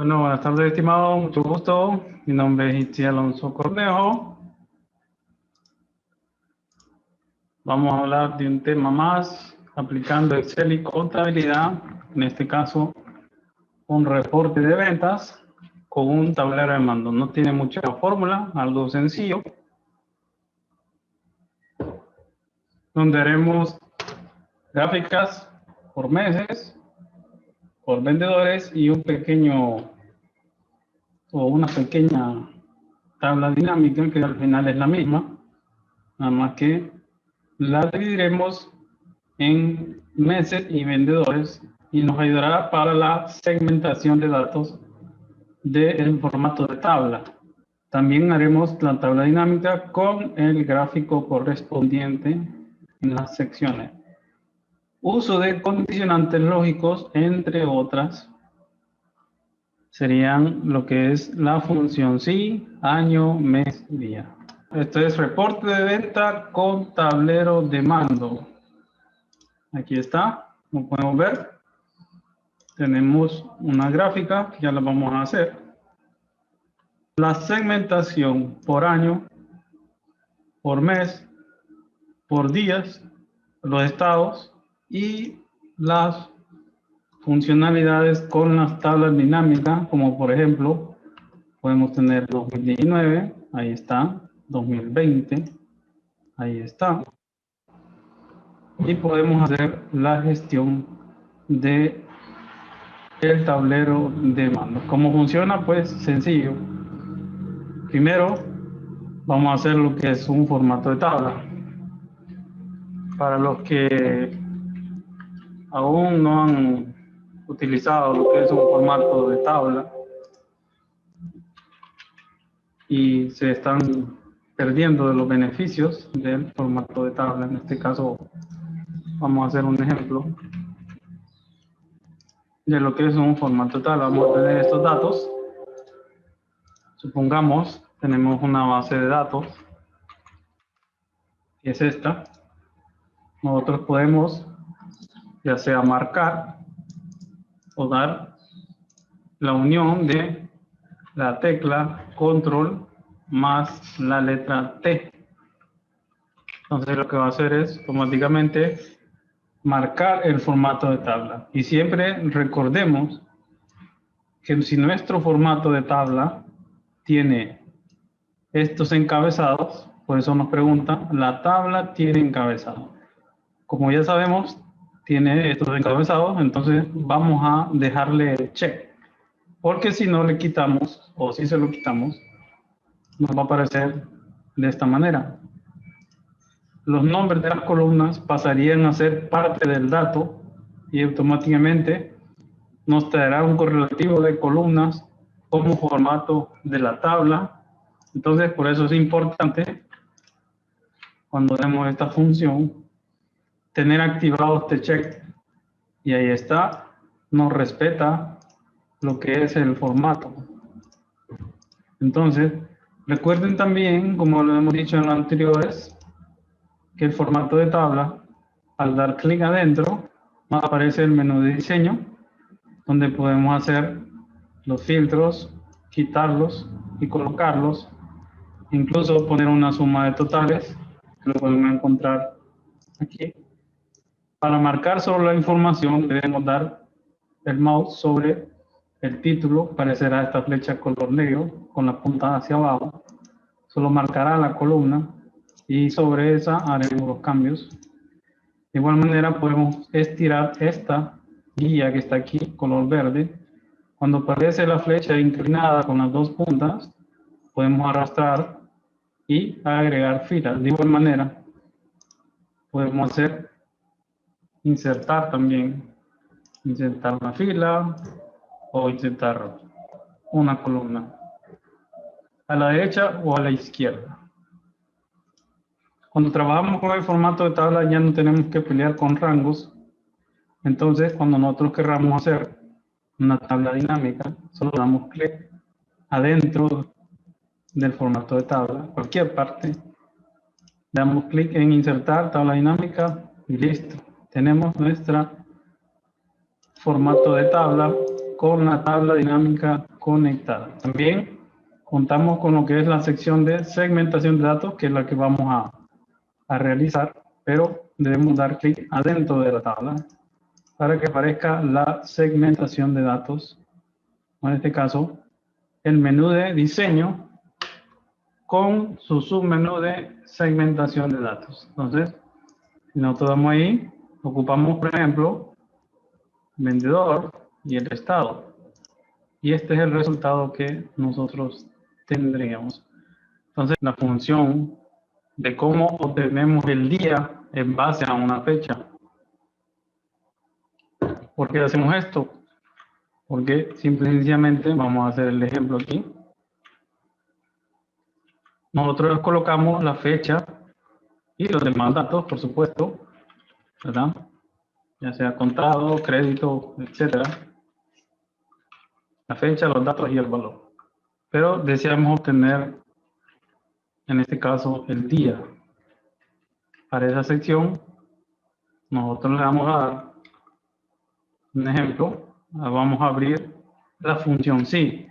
Bueno, buenas tardes, estimado. Mucho gusto. Mi nombre es Itzi Alonso Cornejo. Vamos a hablar de un tema más, aplicando Excel y contabilidad. En este caso, un reporte de ventas con un tablero de mando. No tiene mucha fórmula, algo sencillo, donde haremos gráficas por meses, por vendedores y un pequeño o una pequeña tabla dinámica que al final es la misma, nada más que la dividiremos en meses y vendedores y nos ayudará para la segmentación de datos del formato de tabla. También haremos la tabla dinámica con el gráfico correspondiente en las secciones. Uso de condicionantes lógicos, entre otras, serían lo que es la función si, año, mes, día. Esto es reporte de venta con tablero de mando. Aquí está, como podemos ver. Tenemos una gráfica que ya la vamos a hacer. La segmentación por año, por mes, por días, los estados y las funcionalidades con las tablas dinámicas, como por ejemplo, podemos tener 2019, ahí está, 2020, ahí está. Y podemos hacer la gestión de el tablero de mando. ¿Cómo funciona? Pues sencillo. Primero, vamos a hacer lo que es un formato de tabla. Para los que aún no han utilizado lo que es un formato de tabla y se están perdiendo de los beneficios del formato de tabla, en este caso vamos a hacer un ejemplo de lo que es un formato de tabla. Vamos a tener estos datos. Supongamos tenemos una base de datos, que es esta. Nosotros podemos ya sea marcar o dar la unión de la tecla control más la letra T. Entonces lo que va a hacer es automáticamente marcar el formato de tabla. Y siempre recordemos que si nuestro formato de tabla tiene estos encabezados, por eso nos pregunta, la tabla tiene encabezado. Como ya sabemos, tiene estos encabezados, entonces vamos a dejarle el check. Porque si no le quitamos, o si se lo quitamos, nos va a aparecer de esta manera. Los nombres de las columnas pasarían a ser parte del dato y automáticamente nos traerá un correlativo de columnas como formato de la tabla. Entonces, por eso es importante, cuando vemos esta función, tener activado este check. Y ahí está, nos respeta lo que es el formato. Entonces, recuerden también, como lo hemos dicho en los anteriores, que el formato de tabla, al dar clic adentro, nos aparece el menú de diseño, donde podemos hacer los filtros, quitarlos y colocarlos, incluso poner una suma de totales, que lo podemos encontrar aquí. Para marcar solo la información, debemos dar el mouse sobre el título, aparecerá esta flecha color negro con la punta hacia abajo, solo marcará la columna y sobre esa haremos los cambios. De igual manera podemos estirar esta guía que está aquí, color verde. Cuando aparece la flecha inclinada con las dos puntas, podemos arrastrar y agregar filas. De igual manera, podemos hacer insertar también, insertar una fila o insertar una columna a la derecha o a la izquierda. Cuando trabajamos con el formato de tabla ya no tenemos que pelear con rangos. Entonces, cuando nosotros querramos hacer una tabla dinámica, solo damos clic adentro del formato de tabla, cualquier parte, damos clic en insertar tabla dinámica y listo. Tenemos nuestro formato de tabla con la tabla dinámica conectada. También contamos con lo que es la sección de segmentación de datos, que es la que vamos a realizar, pero debemos dar clic adentro de la tabla para que aparezca la segmentación de datos. En este caso, el menú de diseño con su submenú de segmentación de datos. Entonces, si nosotros damos ahí, ocupamos, por ejemplo, vendedor y el estado. Y este es el resultado que nosotros tendríamos. Entonces, la función de cómo obtenemos el día en base a una fecha. ¿Por qué hacemos esto? Porque simple y sencillamente, vamos a hacer el ejemplo aquí. Nosotros colocamos la fecha y los demás datos, por supuesto, ¿verdad? Ya sea contado, crédito, etcétera. La fecha, los datos y el valor. Pero deseamos obtener, en este caso, el día. Para esa sección, nosotros le vamos a dar un ejemplo. Vamos a abrir la función si.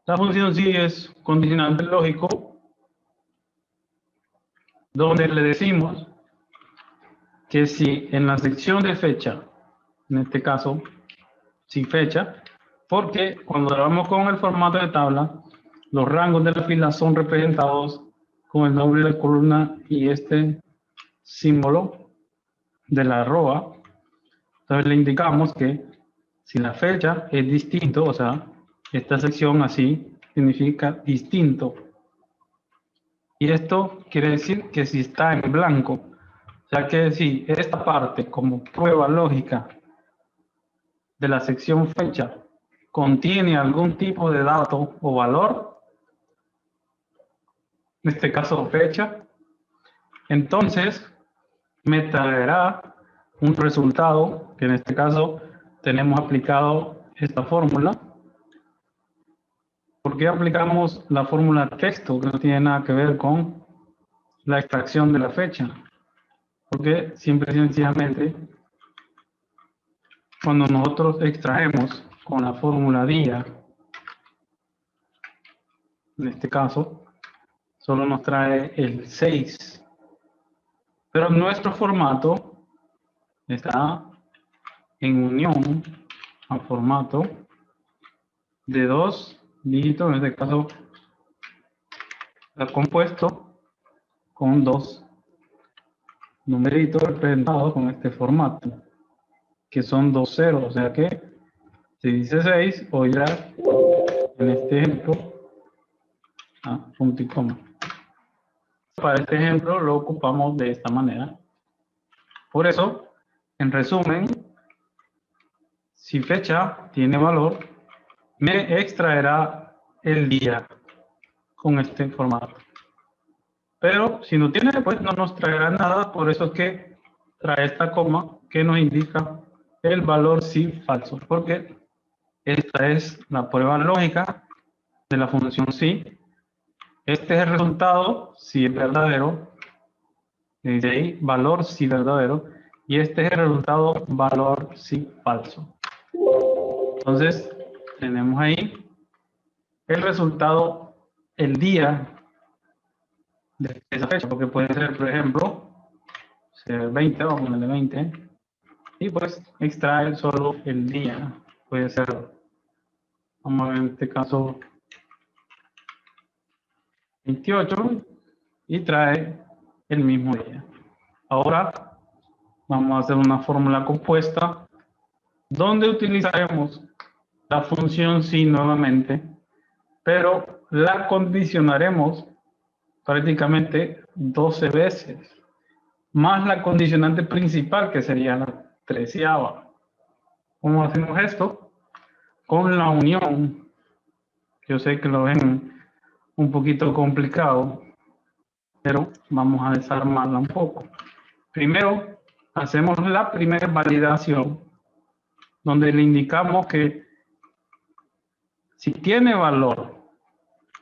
La función si es condicionante lógico, donde le decimos que si en la sección de fecha, en este caso, sin fecha, porque cuando trabajamos con el formato de tabla, los rangos de la fila son representados con el nombre de la columna y este símbolo de la arroba. Entonces le indicamos que si la fecha es distinto, o sea, esta sección así significa distinto. Y esto quiere decir que si está en blanco, o sea que si esta parte como prueba lógica de la sección fecha contiene algún tipo de dato o valor, en este caso fecha, entonces me traerá un resultado, que en este caso tenemos aplicado esta fórmula. ¿Por qué aplicamos la fórmula texto, que no tiene nada que ver con la extracción de la fecha? Porque simple y sencillamente, cuando nosotros extraemos con la fórmula día, en este caso, solo nos trae el 6. Pero nuestro formato está en unión al formato de 2 dígitos, en este caso está compuesto con 2 numeritos representados con este formato, que son 2 ceros, o sea que si dice 6, o ya en este ejemplo, punto y coma. Para este ejemplo lo ocupamos de esta manera. Por eso, en resumen, si fecha tiene valor, me extraerá el día con este formato. Pero si no tiene, pues no nos traerá nada, por eso es que trae esta coma que nos indica el valor sí falso, porque esta es la prueba lógica de la función sí. Este es el resultado si es verdadero, dice ahí valor sí verdadero, y este es el resultado valor sí falso. Entonces tenemos ahí el resultado, el día de esa fecha, porque puede ser, por ejemplo, ser 20, vamos a ponerle 20, y pues extrae solo el día. Puede ser, vamos a ver en este caso, 28, y trae el mismo día. Ahora vamos a hacer una fórmula compuesta donde utilizaremos la función sí nuevamente, pero la condicionaremos prácticamente 12 veces, más la condicionante principal, que sería la 13ª. ¿Cómo hacemos esto? Con la unión. Yo sé que lo ven un poquito complicado, pero vamos a desarmarla un poco. Primero, hacemos la primera validación, donde le indicamos que si tiene valor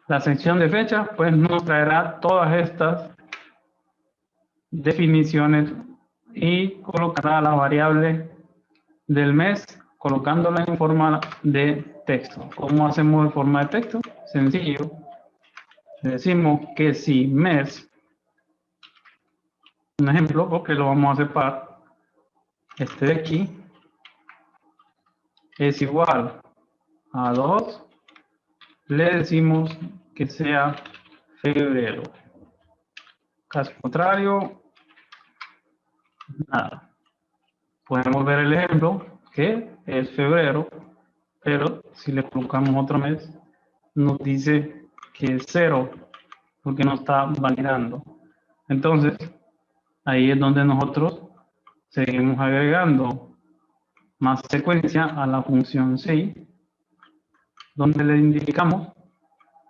la sección de fecha, pues nos traerá todas estas definiciones y colocará la variable del mes, colocándola en forma de texto. ¿Cómo hacemos en forma de texto? Sencillo. Le decimos que si mes, un ejemplo, porque lo vamos a separar, este de aquí, es igual a 2, le decimos que sea febrero. Caso contrario, nada. Podemos ver el ejemplo, que es febrero, pero si le colocamos otro mes, nos dice que es 0, porque no está validando. Entonces, ahí es donde nosotros seguimos agregando más secuencia a la función si, donde le indicamos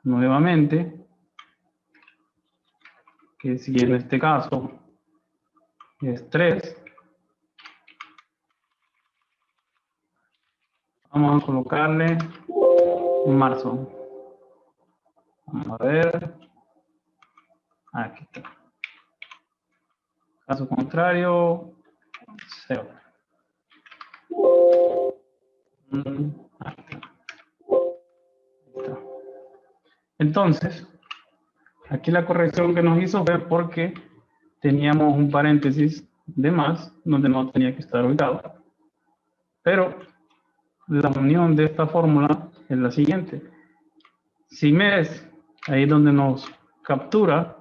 nuevamente que si en este caso es 3, vamos a colocarle marzo. Vamos a ver. Aquí está. Caso contrario, 0. Aquí está. Entonces, aquí la corrección que nos hizo fue porque teníamos un paréntesis de más donde no tenía que estar ubicado. Pero la unión de esta fórmula es la siguiente. Si mes, ahí es donde nos captura,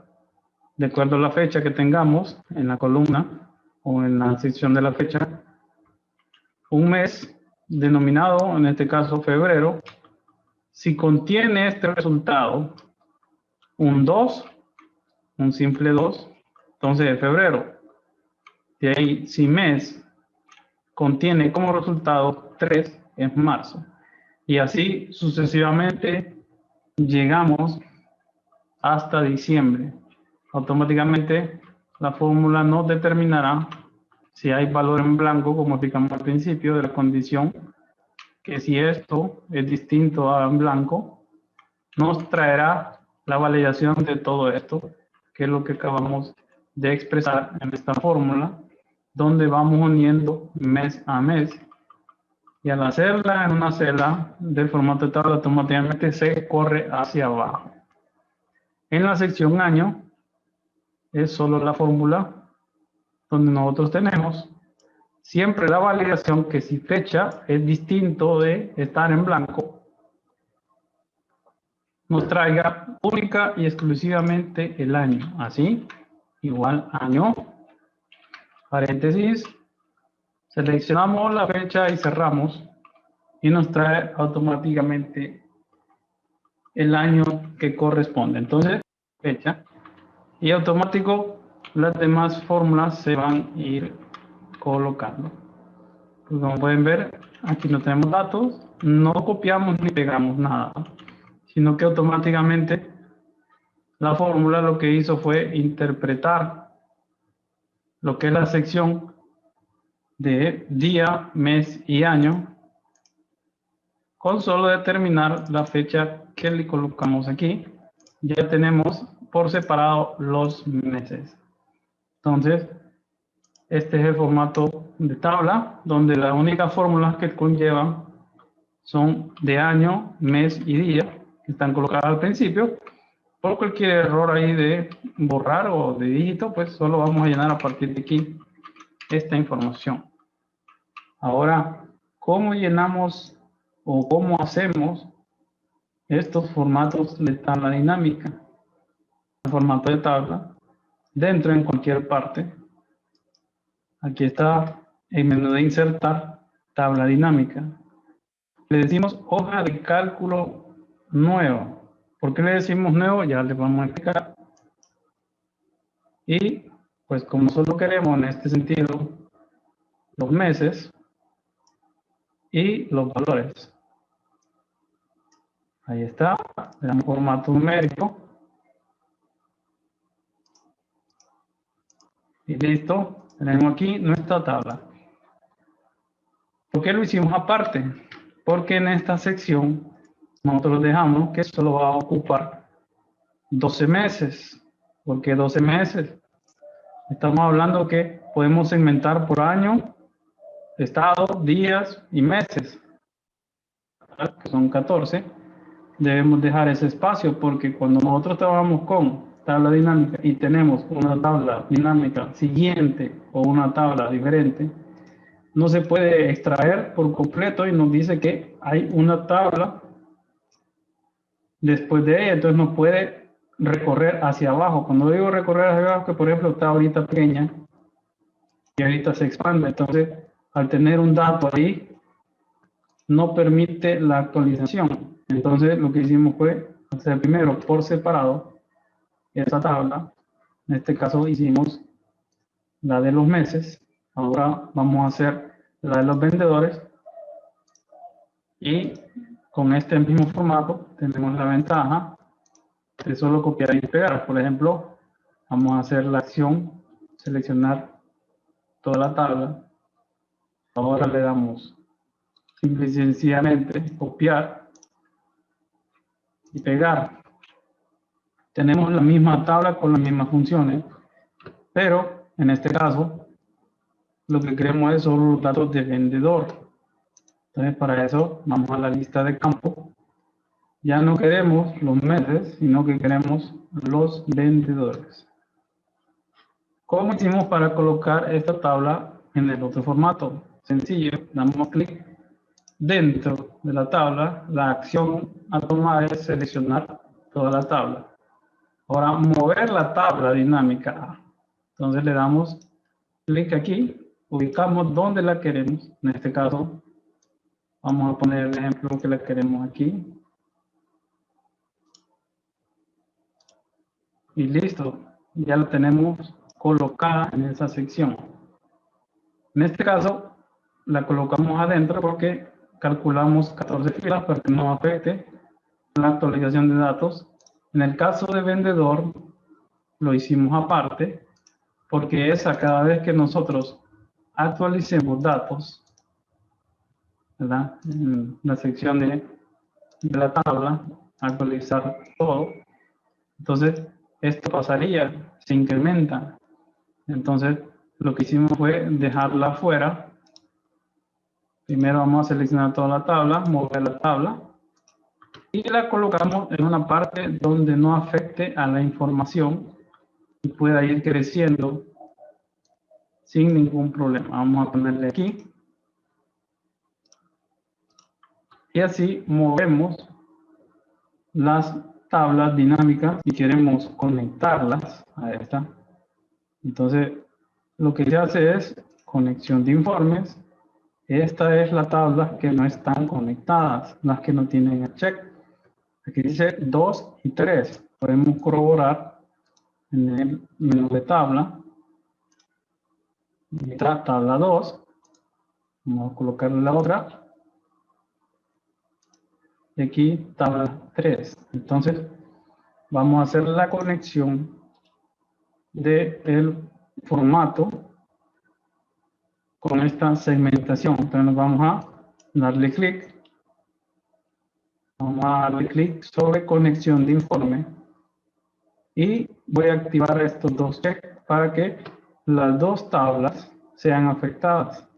de acuerdo a la fecha que tengamos en la columna o en la sección de la fecha, un mes denominado, en este caso febrero, si contiene este resultado, un 2, un simple 2, entonces es febrero. De ahí, si mes contiene como resultado 3, es marzo. Y así sucesivamente llegamos hasta diciembre. Automáticamente la fórmula nos determinará si hay valor en blanco, como explicamos al principio, de la condición, que si esto es distinto a en blanco, nos traerá la validación de todo esto, que es lo que acabamos de expresar en esta fórmula, donde vamos uniendo mes a mes. Y al hacerla en una celda del formato de tabla, automáticamente se corre hacia abajo. En la sección año, es solo la fórmula donde nosotros tenemos siempre la validación que si fecha es distinto de estar en blanco, nos traiga única y exclusivamente el año. Así, igual año, paréntesis, seleccionamos la fecha y cerramos y nos trae automáticamente el año que corresponde. Entonces, fecha y automático las demás fórmulas se van a ir colocando. Pues como pueden ver, aquí no tenemos datos, no copiamos ni pegamos nada, sino que automáticamente la fórmula lo que hizo fue interpretar lo que es la sección de día, mes y año, con solo determinar la fecha que le colocamos aquí. Ya tenemos por separado los meses. Entonces, este es el formato de tabla, donde las únicas fórmulas que conllevan son de año, mes y día, que están colocadas al principio. Por cualquier error ahí de borrar o de dígito, pues solo vamos a llenar a partir de aquí esta información. Ahora, ¿cómo llenamos o cómo hacemos estos formatos de tabla dinámica? El formato de tabla, dentro en cualquier parte. Aquí está el menú de insertar, tabla dinámica. Le decimos hoja de cálculo nuevo. ¿Por qué le decimos nuevo? Ya le vamos a explicar. Y pues como solo queremos en este sentido los meses y los valores. Ahí está, le damos formato numérico. Y listo, tenemos aquí nuestra tabla. ¿Por qué lo hicimos aparte? Porque en esta sección nosotros dejamos que solo va a ocupar 12 meses. ¿Por qué 12 meses? Estamos hablando que podemos segmentar por año, estado, días y meses. que son 14, debemos dejar ese espacio porque cuando nosotros trabajamos con tabla dinámica y tenemos una tabla dinámica siguiente o una tabla diferente, no se puede extraer por completo y nos dice que hay una tabla después de ella, entonces no puede recorrer hacia abajo. Cuando digo recorrer hacia abajo, que por ejemplo está ahorita pequeña y ahorita se expande, entonces al tener un dato ahí no permite la actualización. Entonces lo que hicimos fue hacer primero por separado esa tabla. En este caso hicimos la de los meses. Ahora vamos a hacer la de los vendedores. Y con este mismo formato tenemos la ventaja de solo copiar y pegar. Por ejemplo, vamos a hacer la acción, seleccionar toda la tabla. Ahora le damos simple y sencillamente copiar y pegar. Tenemos la misma tabla con las mismas funciones, pero en este caso lo que queremos es solo los datos de vendedor. Entonces para eso vamos a la lista de campo. Ya no queremos los meses, sino que queremos los vendedores. ¿Cómo hicimos para colocar esta tabla en el otro formato? Sencillo, damos clic dentro de la tabla. La acción a tomar es seleccionar toda la tabla. Ahora, mover la tabla dinámica. Entonces le damos clic aquí, ubicamos donde la queremos. En este caso, vamos a poner el ejemplo que la queremos aquí. Y listo, ya la tenemos colocada en esa sección. En este caso, la colocamos adentro porque calculamos 14 filas para que no afecte la actualización de datos. En el caso de vendedor, lo hicimos aparte, porque esa cada vez que nosotros actualicemos datos, ¿verdad? En la sección de la tabla, actualizar todo, entonces esto pasaría, se incrementa. Entonces lo que hicimos fue dejarla fuera. Primero vamos a seleccionar toda la tabla, mover la tabla y la colocamos en una parte donde no afecte a la información y pueda ir creciendo sin ningún problema. Vamos a ponerle aquí. Y así movemos las tablas dinámicas y queremos conectarlas a esta. Entonces, lo que se hace es conexión de informes. Esta es la tabla que no están conectadas, las que no tienen el check. Aquí dice 2 y 3. Podemos corroborar en el menú de tabla. Y está tabla 2. Vamos a colocarle la otra. Y aquí tabla 3. Entonces, vamos a hacer la conexión del formato con esta segmentación. Entonces, nos vamos a darle clic. Vamos a darle clic sobre conexión de informe. Y voy a activar estos dos checks para que las dos tablas sean afectadas.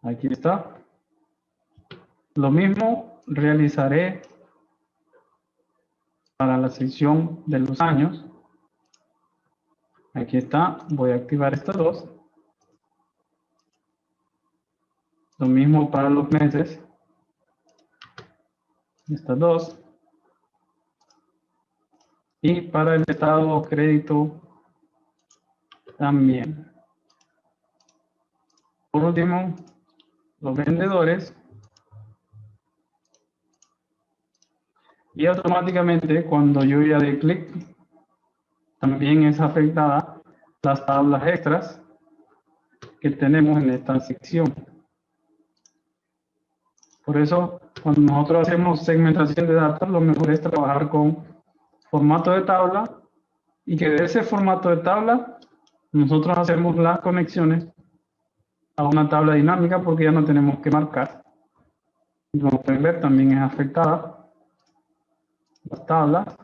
Aquí está. Lo mismo realizaré para la sección de los años. Aquí está. Voy a activar estas dos. Lo mismo para los meses. Estas dos. Y para el estado o crédito también. Por último, los vendedores. Y automáticamente cuando yo ya dé clic, también es afectada las tablas extras que tenemos en esta sección. Por eso, cuando nosotros hacemos segmentación de datos, lo mejor es trabajar con formato de tabla y que de ese formato de tabla nosotros hacemos las conexiones a una tabla dinámica porque ya no tenemos que marcar. Como pueden ver, también es afectada las tablas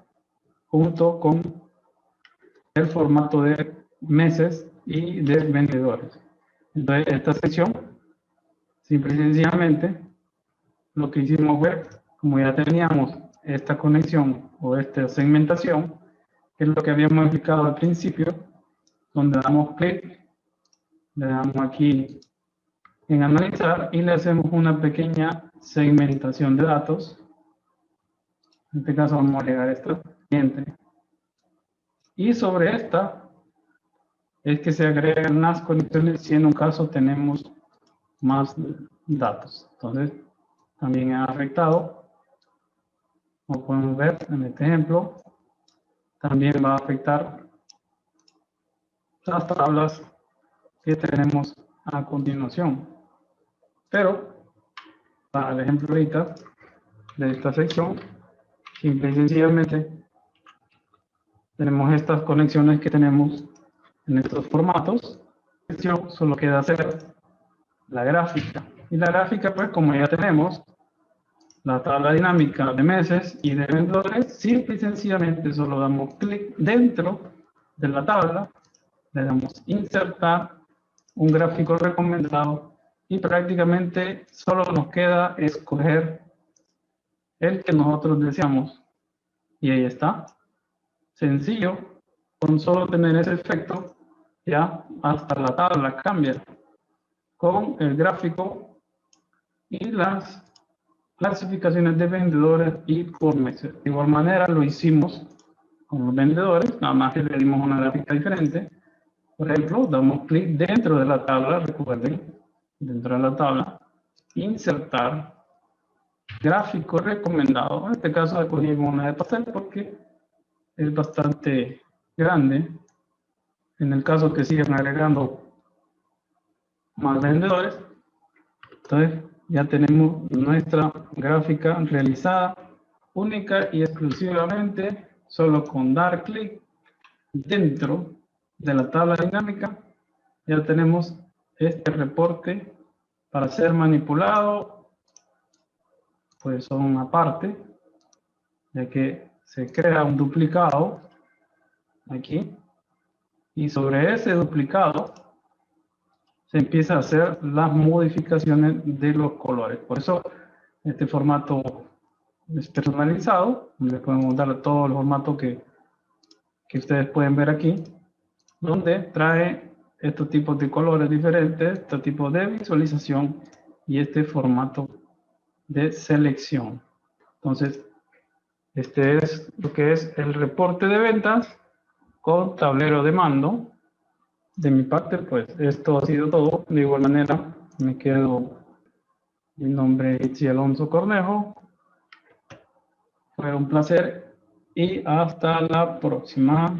junto con el formato de meses y de vendedores. Entonces, esta sección Simple y sencillamente, lo que hicimos fue, como ya teníamos esta conexión o esta segmentación, que es lo que habíamos explicado al principio, donde damos clic, le damos aquí en analizar y le hacemos una pequeña segmentación de datos. En este caso vamos a agregar esta siguiente. Y sobre esta es que se agregan las conexiones si en un caso tenemos más datos. Entonces también ha afectado, como podemos ver en este ejemplo, también va a afectar las tablas que tenemos a continuación. Pero para el ejemplo ahorita de esta sección, simple y sencillamente tenemos estas conexiones que tenemos en estos formatos. Solo queda hacer la gráfica. Y la gráfica, pues como ya tenemos la tabla dinámica de meses y de vendedores, simple y sencillamente solo damos clic dentro de la tabla, le damos insertar un gráfico recomendado y prácticamente solo nos queda escoger el que nosotros deseamos. Y ahí está. Sencillo, con solo tener ese efecto, ya hasta la tabla cambia con el gráfico y las clasificaciones de vendedores y por meses. De igual manera lo hicimos con los vendedores, nada más que le dimos una gráfica diferente. Por ejemplo, damos clic dentro de la tabla, recuerden, dentro de la tabla, insertar gráfico recomendado. En este caso escogimos una de pastel porque es bastante grande. En el caso que sigan agregando más vendedores, entonces ya tenemos nuestra gráfica realizada única y exclusivamente solo con dar clic dentro de la tabla dinámica. Ya tenemos este reporte para ser manipulado, pues son aparte, ya que se crea un duplicado aquí y sobre ese duplicado se empieza a hacer las modificaciones de los colores. Por eso este formato es personalizado, les podemos dar todo el formato que ustedes pueden ver aquí, donde trae estos tipos de colores diferentes, este tipo de visualización y este formato de selección. Entonces, este es lo que es el reporte de ventas con tablero de mando. De mi parte, pues esto ha sido todo. De igual manera, me quedo. Mi nombre es Itzi Alonso Cornejo. Fue un placer y hasta la próxima.